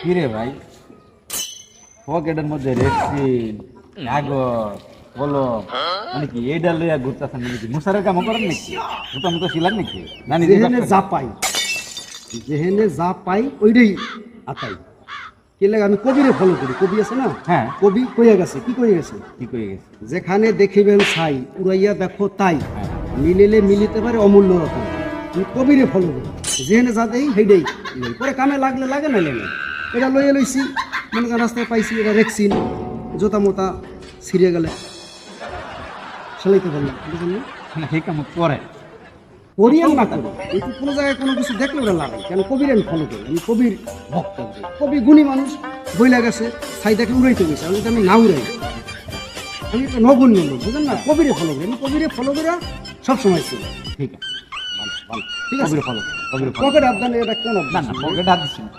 কিরে ভাই, পকেটের মধ্যে রেক্সিন, কাগজ, কলম, মানে কি এইটা লইয়া ঘুরতেছেন? মানে কি মুসারের কামও করেন নাকি? জুতা মুতো ছিলেন নাকি? না নিজে যেহেনে যা পাই, যেহেনে যা পাই ওইটাই আতাই। কি লাগে আমি কবিরে ফলো করি, কবি আছে না, হ্যাঁ। কবি কইয়া গেছে, কি কইয়া গেছে, কি করে গেছে? যেখানে দেখিবেন ছাই উড়াইয়া দেখো তাই, হ্যাঁ। মিলিলে মিলিতে পারে অমূল্য রকম। আমি কবিরে ফলো করি, যেহেনে যা দেই সেইটাই লই। পরে কামে লাগলে লাগে না লাগে, এটা লইয়া লইছি। মনে করেন রাস্তায় পাইছি এটা রেক্সিন, জোতা মোতা ছিঁড়ে গেলে সেলাইতে পারলাম, বুঝলেন না? না, সেই কাম করে। করি আর না করি, কিন্তু কোনো জায়গায় কোনো কিছু দেখলে ওরা লাগে। কেন কবির আমি ফলো করি, আমি কবির ভক্ত একজন। কবি গুণী মানুষ, বইলা গেছে, ছাই দেখে উড়াইতে গেছে, আমি যদি আমি না উড়াই, আমি একটা নগণ্য লোক, বুঝলেন না? কবিরে ফলো করি, আমি কবিরে ফলো করে সবসময় ছিল। ঠিক আছে, ভালো ভালো। ঠিক আছে, কবির ফলো, কবির ফলো। পকেট আবদান এটা কেন না না, পকেটে হাত দিচ্ছি না।